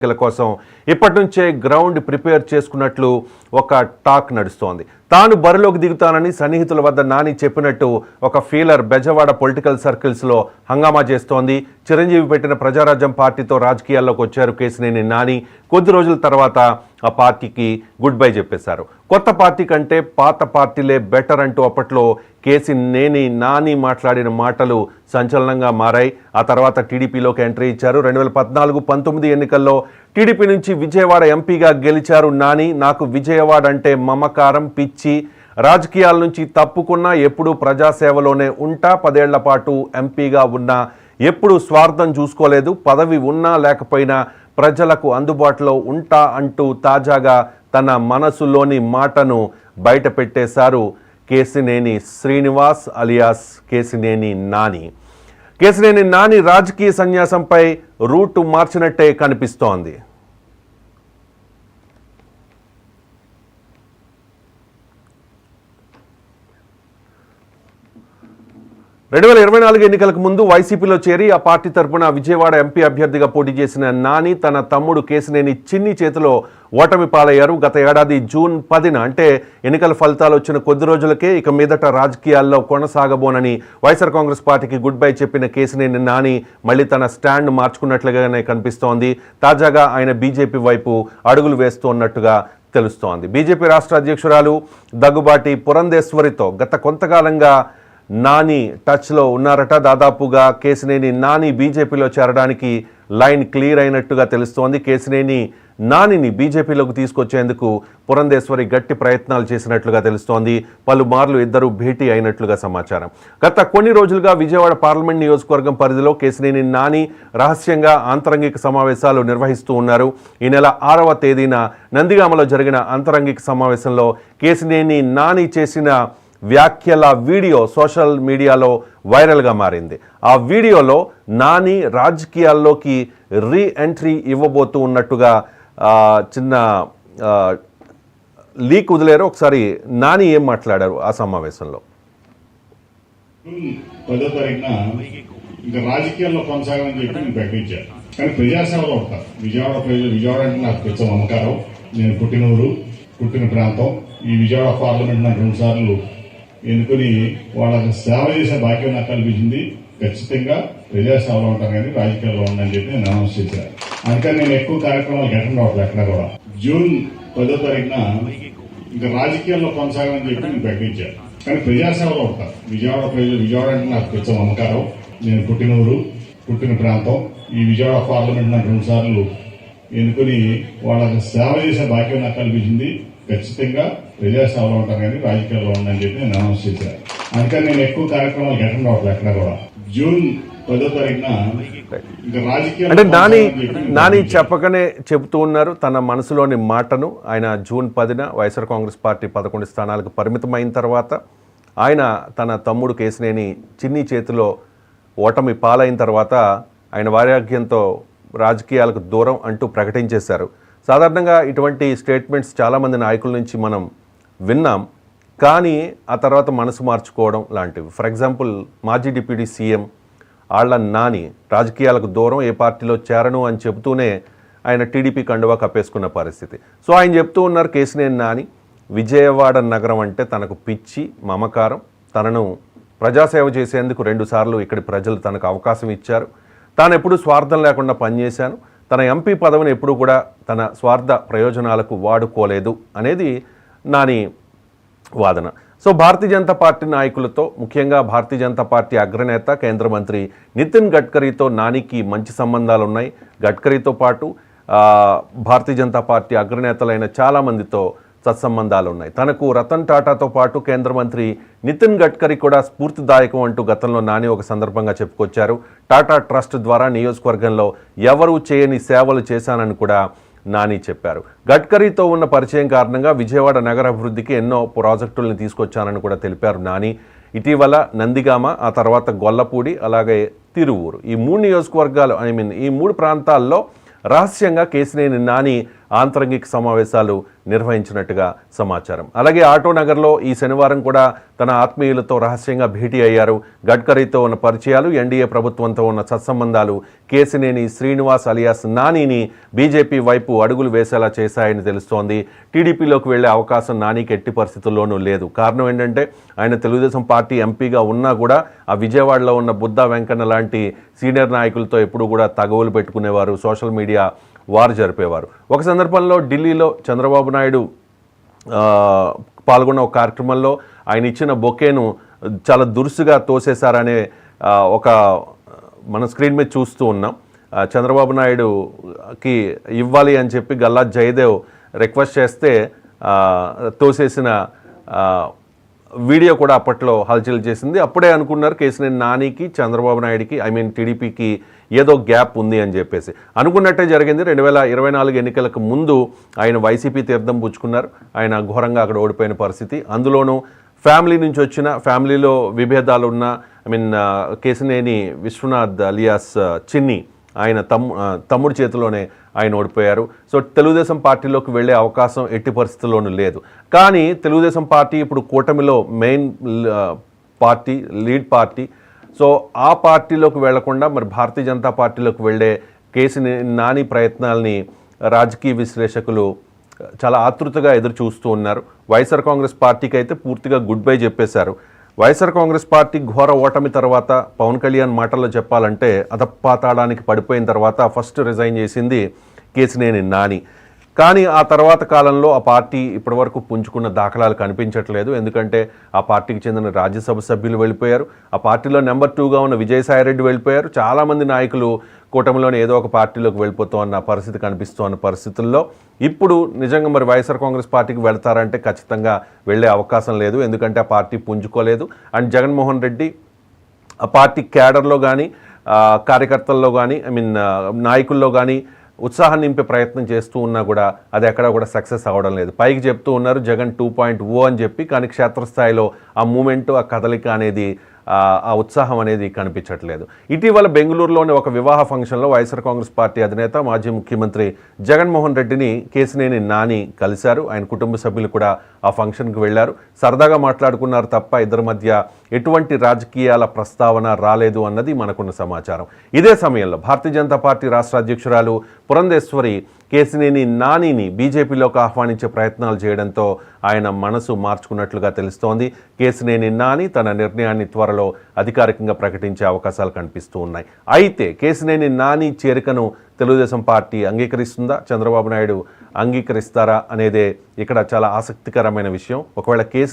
ఎన్నికల కోసం ఇప్పటి నుంచే గ్రౌండ్ ప్రిపేర్ చేసుకున్నట్లు ఒక టాక్ నడుస్తోంది. తాను బరిలోకి దిగుతానని సన్నిహితుల వద్ద నాని చెప్పినట్టు ఒక ఫీలర్ బెజవాడ పొలిటికల్ సర్కిల్స్లో హంగామా చేస్తోంది. చిరంజీవి పెట్టిన ప్రజారాజ్యం పార్టీతో రాజకీయాల్లోకి వచ్చారు కేశినేని నాని. కొద్ది రోజుల తర్వాత ఆ పార్టీకి గుడ్ బై చెప్పేశారు. కొత్త పార్టీ కంటే పాత పార్టీలే బెటర్ అంటూ అప్పట్లో కేశినేని నాని మాట్లాడిన మాటలు సంచలనంగా మారాయి. ఆ తర్వాత టీడీపీలోకి ఎంట్రీ ఇచ్చారు. 2014-19 ఎన్నికల్లో టీడీపీ నుంచి విజయవాడ ఎంపీగా గెలిచారు నాని. నాకు విజయవాడ అంటే మమకారం, పిచ్చి, రాజకీయాల నుంచి తప్పుకున్నా ఎప్పుడూ ప్రజాసేవలోనే ఉంటా, 10 ఏళ్ల పాటు ఎంపీగా ఉన్నా ఎప్పుడు స్వార్థం చూసుకోలేదు, పదవి ఉన్నా లేకపోయినా ప్రజలకు అందుబాటులో ఉంటా అంటూ తాజాగా తన మనసులోని మాటను బయట పెట్టేశారు కేశినేని శ్రీనివాస్ అలియాస్ కేశినేని నాని. కేశినేని నాని రాజకీయ సన్యాసంపై రూటు మార్చినట్టే కనిపిస్తోంది. రెండు 2024 ఎన్నికలకు ముందు వైసీపీలో చేరి ఆ పార్టీ తరఫున విజయవాడ ఎంపీ అభ్యర్థిగా పోటీ చేసిన నాని తన తమ్ముడు కేశినేని చిన్ని చేతిలో ఓటమి పాలయ్యారు. గత ఏడాది జూన్ 10న అంటే ఎన్నికల ఫలితాలు వచ్చిన కొద్ది రోజులకే ఇక మీదట రాజకీయాల్లో కొనసాగబోనని వైఎస్ఆర్ కాంగ్రెస్ పార్టీకి గుడ్ బై చెప్పిన కేశినేని నాని మళ్ళీ తన స్టాండ్ మార్చుకున్నట్లుగానే కనిపిస్తోంది. తాజాగా ఆయన బీజేపీ వైపు అడుగులు వేస్తున్నట్టుగా తెలుస్తోంది. బీజేపీ రాష్ట్ర అధ్యక్షురాలు దగ్గుబాటి పురంధేశ్వరితో గత కొంతకాలంగా నాని టచ్లో ఉన్నారట. దాదాపుగా కేశినేని నాని బీజేపీలో చేరడానికి లైన్ క్లియర్ అయినట్టుగా తెలుస్తోంది. కేశినేని నానిని బీజేపీలోకి తీసుకొచ్చేందుకు పురంధేశ్వరి గట్టి ప్రయత్నాలు చేసినట్లుగా తెలుస్తోంది. పలుమార్లు ఇద్దరు భేటీ అయినట్లుగా సమాచారం. గత కొన్ని రోజులుగా విజయవాడ పార్లమెంట్ నియోజకవర్గం పరిధిలో కేశినేని నాని రహస్యంగా ఆంతరంగిక సమావేశాలు నిర్వహిస్తూ ఉన్నారు. ఈ నెల 6వ తేదీన నందిగామలో జరిగిన ఆంతరంగిక సమావేశంలో కేశినేని నాని చేసిన వ్యాఖ్యల వీడియో సోషల్ మీడియాలో వైరల్గా మారింది. ఆ వీడియోలో నాని రాజకీయాల్లోకి రీ ఎంట్రీ ఇవ్వబోతూ ఉన్నట్టుగా చిన్న లీక్ వదిలేరు. ఒకసారి నాని ఏం మాట్లాడారు ఆ సమావేశంలో. 10వ తారీఖున ఇంకా రాజకీయాల్లో కొనసాగాలని చెప్పి నేను ప్రకటించాను. కానీ ప్రజాసేవలో ఉంటాను. విజయవాడ అంటే నాకు కొంచెం నమ్మకారం. నేను పుట్టిన ప్రాంతం. ఈ విజయవాడ పార్లమెంట్ నాకు 2 సార్లు ఎన్నుకొని వాళ్ళకి సేవ చేసే భాగ్యం నాకు కల్పించింది. ఖచ్చితంగా ప్రజాసేవలో ఉంటాను కానీ రాజకీయాల్లో ఉందని చెప్పి నేను అనౌన్స్ చేశాను. అందుకని నేను ఎక్కువ కార్యక్రమాలకు అటెండ్ అవ్వట్లేదు ఎక్కడ కూడా. జూన్ 10వ తారీఖున ఇంకా రాజకీయాల్లో కొనసాగాలని చెప్పి నేను ప్రకటించాను. కానీ ప్రజాసేవలో ఉంటాను. విజయవాడ అంటే నాకు కొంచెం నమ్మకారం. నేను పుట్టిన ప్రాంతం. ఈ విజయవాడ పార్లమెంట్ నాకు 2 సార్లు ఎన్నుకొని వాళ్ళకి సేవ చేసే భాగ్యం నాకు కల్పించింది. ఖచ్చితంగా ప్రజాసేవలో ఉంటాను కానీ రాజకీయాల్లో ఉందని చెప్పి నేను అనౌన్స్ చేశాను. అందుకని నేను ఎక్కువ కార్యక్రమాలకు అటెండ్ అవ్వట్లేదు ఎక్కడ కూడా. జూన్ 10వ తారీఖున ఇంకా రాజకీయాలు అంటే నాని చెప్పకనే చెబుతూ ఉన్నారు తన మనసులోని మాటను. ఆయన జూన్ 10న వైఎస్ఆర్ కాంగ్రెస్ పార్టీ 11 స్థానాలకు పరిమితమైన తర్వాత ఆయన తన తమ్ముడు కేశినేని చిన్ని చేతిలో ఓటమి పాలైన తర్వాత ఆయన వైరాగ్యంతో రాజకీయాలకు దూరం అంటూ ప్రకటించేశారు. సాధారణంగా ఇటువంటి స్టేట్మెంట్స్ చాలామంది నాయకుల నుంచి మనం విన్నాం. కానీ ఆ తర్వాత మనసు మార్చుకోవడం లాంటివి. ఫర్ ఎగ్జాంపుల్ మాజీ డిప్యూటీ సీఎం ఆళ్ల నాని రాజకీయాలకు దూరం, ఏ పార్టీలో చేరను అని చెబుతూనే ఆయన టీడీపీ కండువా కప్పేసుకున్న పరిస్థితి. సో ఆయన చెప్తూ ఉన్నారు కేశినేని నాని విజయవాడ నగరం అంటే తనకు పిచ్చి, మమకారం, తనను ప్రజాసేవ చేసేందుకు 2 సార్లు ఇక్కడి ప్రజలు తనకు అవకాశం ఇచ్చారు, తాను ఎప్పుడూ స్వార్థం లేకుండా పనిచేశాను, తన ఎంపీ పదవిని ఎప్పుడూ కూడా తన స్వార్థ ప్రయోజనాలకు వాడుకోలేదు అనేది నాని వాదన. సో భారతీయ జనతా పార్టీ నాయకులతో, ముఖ్యంగా భారతీయ జనతా పార్టీ అగ్రనేత కేంద్ర మంత్రి నితిన్ గడ్కరీతో నానికి మంచి సంబంధాలు ఉన్నాయి. గడ్కరీతో పాటు భారతీయ జనతా పార్టీ అగ్రనేతలైన చాలామందితో సత్సంబంధాలు ఉన్నాయి. తనకు రతన్ టాటాతో పాటు కేంద్ర మంత్రి నితిన్ గడ్కరీ కూడా స్ఫూర్తిదాయకం అంటూ గతంలో నాని ఒక సందర్భంగా చెప్పుకొచ్చారు. టాటా ట్రస్ట్ ద్వారా నియోజకవర్గంలో ఎవరూ చేయని సేవలు చేశానని కూడా నాని చెప్పారు. గడ్కరీతో ఉన్న పరిచయం కారణంగా విజయవాడ నగర అభివృద్ధికి ఎన్నో ప్రాజెక్టులను తీసుకొచ్చానని కూడా తెలిపారు నాని. ఇటీవల నందిగామ, ఆ తర్వాత గొల్లపూడి, అలాగే తిరువూరు, ఈ 3 నియోజకవర్గాలు ఈ 3 ప్రాంతాల్లో రహస్యంగా కేశినేని నాని ఆంతరంగిక సమావేశాలు నిర్వహించినట్టుగా సమాచారం. అలాగే ఆటోనగర్లో ఈ శనివారం కూడా తన ఆత్మీయులతో రహస్యంగా భేటీ అయ్యారు. గడ్కరీతో ఉన్న పరిచయాలు, ఎన్డీఏ ప్రభుత్వంతో ఉన్న సత్సంబంధాలు కేసినేని శ్రీనివాస్ అలియాస్ నానిని బీజేపీ వైపు అడుగులు వేసేలా చేశాయని తెలుస్తోంది. టీడీపీలోకి వెళ్లే అవకాశం నానికి ఎట్టి పరిస్థితుల్లోనూ లేదు. కారణం ఏంటంటే ఆయన తెలుగుదేశం పార్టీ ఎంపీగా ఉన్నా కూడా ఆ విజయవాడలో ఉన్న బుద్ధా వెంకన్న లాంటి సీనియర్ నాయకులతో ఎప్పుడు కూడా తగవులు పెట్టుకునేవారు, సోషల్ మీడియా వారు జరిపేవారు. ఒక సందర్భంలో ఢిల్లీలో చంద్రబాబు నాయుడు పాల్గొన్న ఒక కార్యక్రమంలో ఆయన ఇచ్చిన బొకేను చాలా దురుసుగా తోసేశారనే ఒక మన స్క్రీన్ మీద చూస్తూ ఉన్నాం. చంద్రబాబు నాయుడుకి ఇవ్వాలి అని చెప్పి గల్లా జయదేవ్ రిక్వెస్ట్ చేస్తే తోసేసిన వీడియో కూడా అప్పట్లో హల్చల్ చేసింది. అప్పుడే అనుకున్నారు కేసినేని నానికి, చంద్రబాబు నాయుడికి, టీడీపీకి ఏదో గ్యాప్ ఉంది అని చెప్పేసి. అనుకున్నట్టే జరిగింది. 2024 ఎన్నికలకు ముందు ఆయన వైసీపీ తీర్థం పుచ్చుకున్నారు. ఆయన ఘోరంగా అక్కడ ఓడిపోయిన పరిస్థితి. అందులోనూ ఫ్యామిలీ నుంచి వచ్చిన, ఫ్యామిలీలో విభేదాలు ఉన్న కేసినేని విశ్వనాథ్ అలియాస్ చిన్ని ఆయన తమ్ముడి చేతిలోనే ఆయన ఓడిపోయారు. సో తెలుగుదేశం పార్టీలోకి వెళ్ళే అవకాశం ఎట్టి పరిస్థితుల్లోనూ లేదు. కానీ తెలుగుదేశం పార్టీ ఇప్పుడు కూటమిలో main party, lead party. So ఆ పార్టీలోకి వెళ్లకుండా మరి భారతీయ జనతా పార్టీలోకి వెళ్ళే కేసినేని నాని ప్రయత్నాల్ని రాజకీయ విశ్లేషకులు చాలా ఆతృతగా ఎదురు చూస్తూ ఉన్నారు. వైఎస్ఆర్ కాంగ్రెస్ పార్టీకి అయితే పూర్తిగా గుడ్ బై చెప్పేశారు. వైఎస్ఆర్ కాంగ్రెస్ పార్టీ ఘోర ఓటమి తర్వాత పవన్ కళ్యాణ్ మాటల్లో చెప్పాలంటే అధపాతాళానికి పడిపోయిన తర్వాత ఫస్ట్ రిజైన్ చేసింది కేసినేని నాని. కానీ ఆ తర్వాత కాలంలో ఆ పార్టీ ఇప్పటివరకు పుంజుకున్న దాఖలాలు కనిపించట్లేదు. ఎందుకంటే ఆ పార్టీకి చెందిన రాజ్యసభ సభ్యులు వెళ్ళిపోయారు. ఆ పార్టీలో నెంబర్ 2గా ఉన్న విజయసాయిరెడ్డి వెళ్ళిపోయారు. చాలామంది నాయకులు కూటమిలోని ఏదో ఒక పార్టీలోకి వెళ్ళిపోతూ అన్న పరిస్థితి కనిపిస్తూ ఉన్న పరిస్థితుల్లో ఇప్పుడు నిజంగా మరి వైఎస్ఆర్ కాంగ్రెస్ పార్టీకి వెళ్తారంటే ఖచ్చితంగా వెళ్ళే అవకాశం లేదు. ఎందుకంటే ఆ పార్టీ పుంజుకోలేదు. అండ్ జగన్మోహన్ రెడ్డి ఆ పార్టీ క్యాడర్లో కానీ, కార్యకర్తల్లో కానీ, నాయకుల్లో కానీ ఉత్సాహం నింపే ప్రయత్నం చేస్తూ ఉన్నా కూడా అది ఎక్కడా కూడా సక్సెస్ అవ్వడం లేదు. పైకి చెప్తూ ఉన్నారు జగన్ 2.0 అని చెప్పి, కానీ క్షేత్రస్థాయిలో ఆ మూమెంటు, ఆ కదలిక అనేది, ఆ ఉత్సాహం అనేది కనిపించట్లేదు. ఇటీవల బెంగళూరులోని ఒక వివాహ ఫంక్షన్లో వైఎస్ఆర్ కాంగ్రెస్ పార్టీ అధినేత, మాజీ ముఖ్యమంత్రి జగన్మోహన్ రెడ్డిని కేసినేని నాని కలిశారు. ఆయన కుటుంబ సభ్యులు కూడా ఆ ఫంక్షన్కి వెళ్లారు. సరదాగా మాట్లాడుకున్నారు తప్ప ఇద్దరి మధ్య ఎటువంటి రాజకీయాల ప్రస్తావన రాలేదు అన్నది మనకున్న సమాచారం. ఇదే సమయంలో భారతీయ జనతా పార్టీ రాష్ట్ర అధ్యక్షురాలు పురంధేశ్వరి కేసినేని నానిని బీజేపీలోకి ఆహ్వానించే ప్రయత్నాలు చేయడంతో ఆయన మనసు మార్చుకున్నట్లుగా తెలుస్తోంది. కేసినేని నాని తన నిర్ణయాన్ని త్వరలో అధికారికంగా ప్రకటించే అవకాశాలు కనిపిస్తూ ఉన్నాయి. అయితే కేసినేని నాని చేరికను తెలుగుదేశం పార్టీ అంగీకరిస్తుందా, చంద్రబాబు నాయుడు అంగీకరిస్తారా అనేదే ఇక్కడ చాలా ఆసక్తికరమైన విషయం. ఒకవేళ కేసినేని